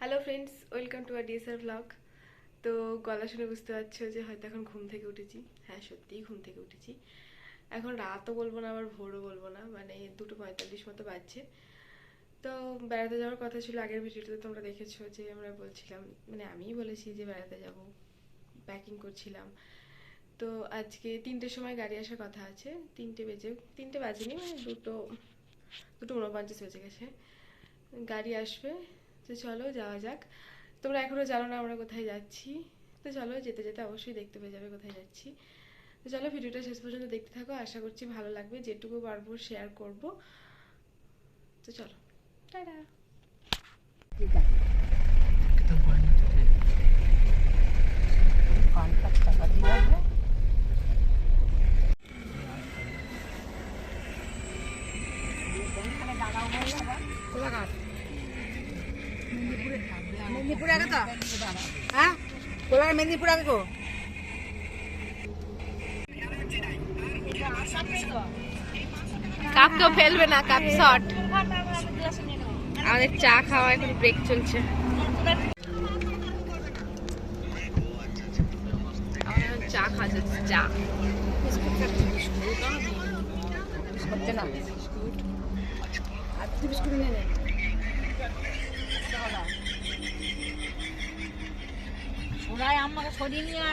Hello friends, welcome to R DSR blog. তো গলা শুনে বুঝতে পারছো যে হয়তো এখন ঘুম থেকে উঠেছি। হ্যাঁ, সত্যিই ঘুম থেকে উঠেছি। এখন রাতও বলবো না, আবার ভোরও বলবো না, মানে 2:45 মতো বাজছে। তো বেড়াতে যাওয়ার কথা ছিল, আগের ভিডিওতে তোমরা দেখেছো যে আমরা বলছিলাম, মানে আমিই বলেছি যে বেড়াতে যাব, প্যাকিং করছিলাম। তো আজকে 3টের সময় গাড়ি আসার কথা আছে। 3টে বাজেনি, মানে 2:49 বেজে গেছে, গাড়ি আসবে। তো চলো যাওয়া যাক। তোমরা এখনো জানো না আমরা কোথায় যাচ্ছি, তো চলো যেতে যেতে অবশ্যই দেখতে পেয়ে যাবে কোথায় যাচ্ছি। তো চলো ভিডিওটা শেষ পর্যন্ত দেখতে থাকো, আশা করছি ভালো লাগবে, যেটুকু পারবো শেয়ার করব। তো চলো, টাটা। মেদিনীপুর আগে তো হ্যাঁ কোলার মেদিনীপুর আগে গো কাপ তো ফেলবে না, কাপ শট। আমাদের চা খাওয়া এখন ব্রেক চলছে। আমাদের চা খাওয়া যাচ্ছে, চা। হচ্ছে না আর তুই বিস্কুট নিয়ে নে ওরাই আমাকে সরিয়ে নিয়ে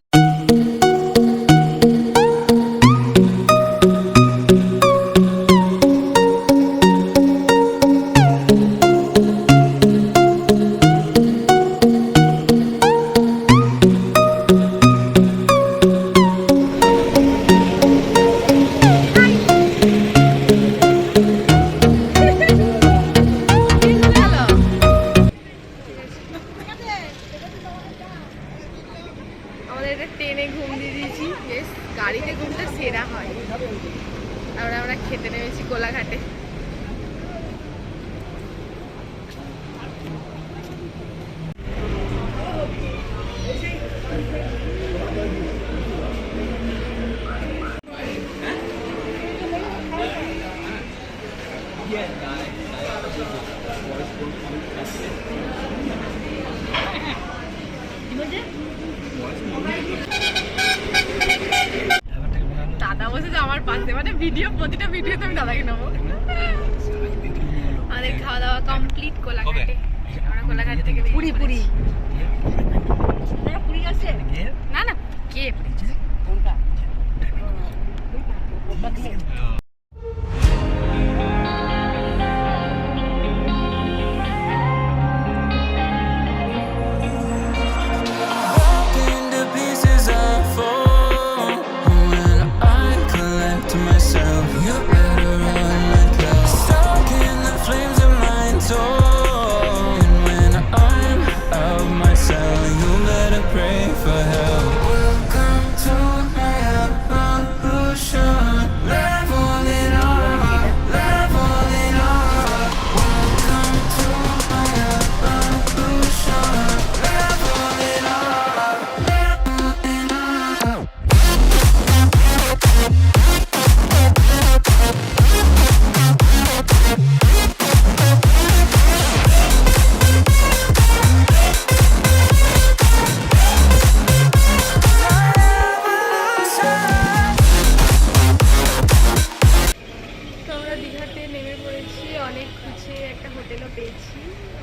ট্রেনে ঘুম দিয়ে দিয়েছি, বেশ গাড়িতে ঘুমটা সেরা হয়। আমরা খেতে নেমেছি কোলাঘাটে। দাদা বসেছে আমার পাশে, মানে প্রতিটা ভিডিওতে আমি দাদাকে নেবো। আমাদের খাওয়া দাওয়া কমপ্লিট কোলাঘাটে। আমরা কোলাঘাট থেকে পুরি পুরি পুরি আছে না না কে কোনটা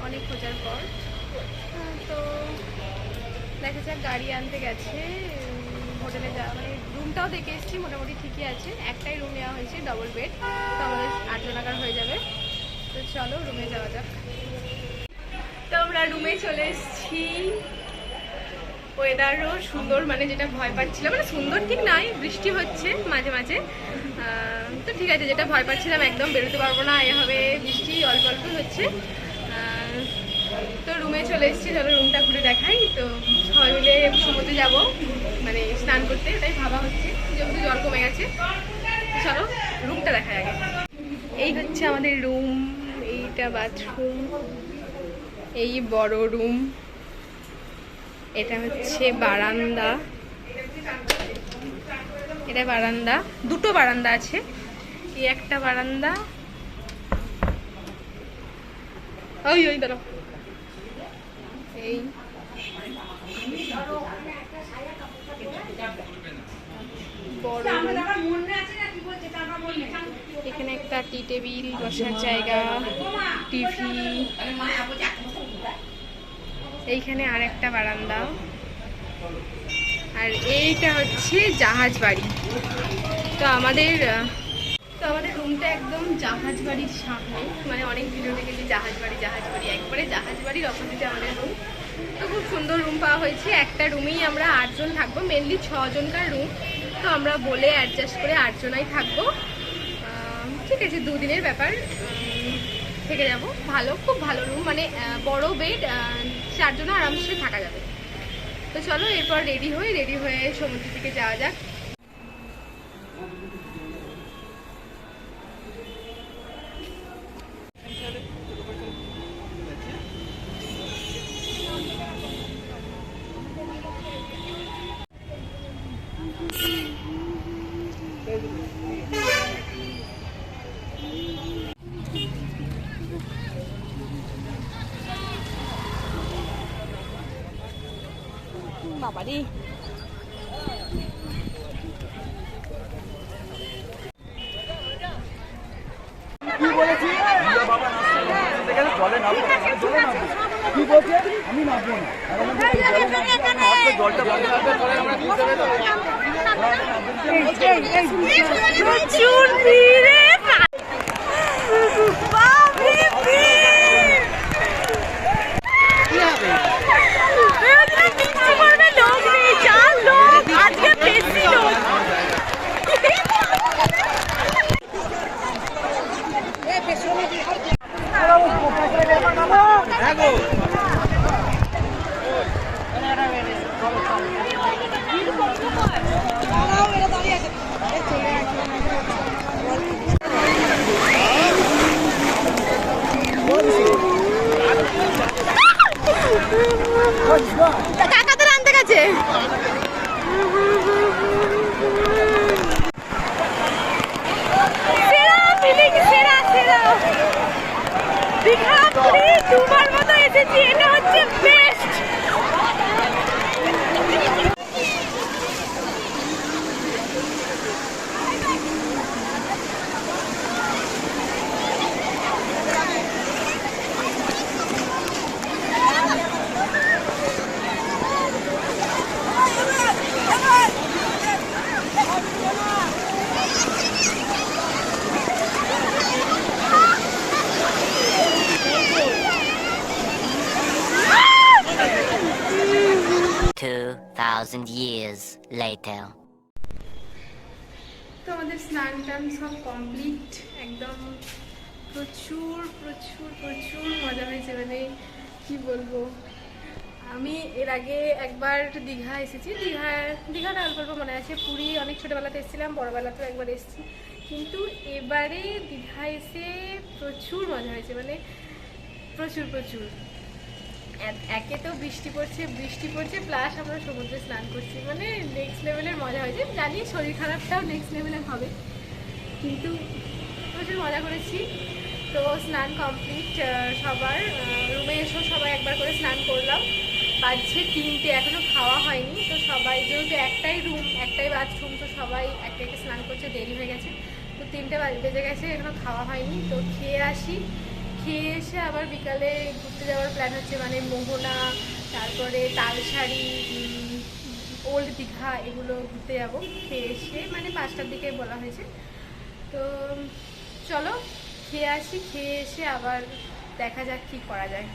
অনেক খোঁজার পর। তো দেখা যাক, গাড়ি আনতে গেছে, হোটেলে যাওয়া, মানে রুমটাও দেখে এসেছি, মোটামুটি ঠিকই আছে। একটাই রুম নেওয়া হয়েছে, ডবল বেড, তো আমাদের 8 জনাকার হয়ে যাবে। তো চলো রুমে যাওয়া যাক। তো আমরা রুমে চলে এসেছি। ওয়েদারও সুন্দর, মানে যেটা ভয় পাচ্ছিলাম, মানে সুন্দর ঠিক নয়, বৃষ্টি হচ্ছে মাঝে মাঝে। তো ঠিক আছে, যেটা ভয় পাচ্ছিলাম একদম বেরোতে পারবো না এভাবে, বৃষ্টি অল্প অল্প হচ্ছে। তো রুমে চলে এসেছি, চলো রুমটা ঘুরে দেখাই। তো সবাই মিলে সমুদ্রে যাবো, মানে স্নান করতে, ওটাই ভাবা হচ্ছে, যেহেতু জল কমে গেছে। চলো রুমটা দেখাই আগে। এই হচ্ছে আমাদের রুম, এইটা বাথরুম, এই বড় রুম, এটা হচ্ছে বারান্দা, এটা বারান্দা, দুটো বারান্দা আছে, এই একটা বারান্দা, ওই দাঁড়াও, এই বড় room। এখানে একটা টি টেবিল, বসার জায়গা, টিভি। এইখানে আর একটা বারান্দা। আর এইটা হচ্ছে জাহাজ বাড়ি। তো আমাদের রুমটা একদম জাহাজ বাড়ির সামনে, মানে অনেক ভিডিও দেখেছি জাহাজ বাড়ি একবারে জাহাজ বাড়ির অপোজিটে আমাদের রুম। তো খুব সুন্দর রুম পাওয়া হয়েছে। একটা রুমেই আমরা 8 জন থাকবো, মেনলি 6 জনকার রুম। তো আমরা বলে অ্যাডজাস্ট করে 8 জনাই থাকবো। ঠিক আছে, 2 দিনের ব্যাপার, থেকে যাব। ভালো, খুব ভালো রুম, মানে বড় বেড, 4 জন আরামসে থাকা যাবে। তো চলো এরপর রেডি হয়ে সমুদ্রের দিকে যাওয়া যাক। বাবারে, কি বলেছি জলে নামবো, জলে নামবো। কি বলছে আমি নামবো না, জলটা বন্ধ করতে পরে আমরা বুঝতে পেরে প্রচুর ভিড়ে বাপরে ভিড়। কি হবে? লোক নেই, 4 লোক, আজকে বেশি লোক। কাকাদের আনতে গেছে। সেরা ফিলিং, সেরা দীঘা পুরী 2 বার মতো এসেছি, এটা হচ্ছে বেস্ট। years later. তো আমাদের স্নান টান সব কমপ্লিট, একদম প্রচুর প্রচুর প্রচুর মজা হয়েছে, মানে কি বলবো। আমি এর আগে একবার দীঘা এসেছি, দীঘাটা অল্প অল্প মনে আছে। পুরী অনেক ছোটোবেলাতে এসেছিলাম, বড়োবেলাতেও একবার এসেছি, কিন্তু এবারে দীঘা এসে প্রচুর মজা হয়েছে, মানে প্রচুর প্রচুর। একে তো বৃষ্টি পড়ছে প্লাস আমরা সমুদ্রে স্নান করছি, মানে নেক্সট লেভেলের মজা হয়েছে। জানি শরীর খারাপটাও নেক্সট লেভেলের হবে, কিন্তু প্রচুর মজা করেছি। তো স্নান কমপ্লিট সবার, রুমে এসেও সবাই একবার করে স্নান করলাম। বাজছে 3টে, এখনও খাওয়া হয়নি। তো সবাই যেহেতু একটাই রুম, একটাই বাথরুম, তো সবাই একে স্নান করছে, দেরি হয়ে গেছে। তো 3টে বেজে গেছে, এখনও খাওয়া হয়নি। তো খেয়ে আসি, খেয়ে এসে আবার বিকালে ঘুরতে যাওয়ার প্ল্যান হচ্ছে, মানে মোহনা, তারপরে তালসারি, ওল্ড দীঘা, এগুলো ঘুরতে যাবো খেয়ে এসে, মানে 5টার দিকে বলা হয়েছে। তো চলো খেয়ে আসি, খেয়ে এসে আবার দেখা যাক কী করা যায়।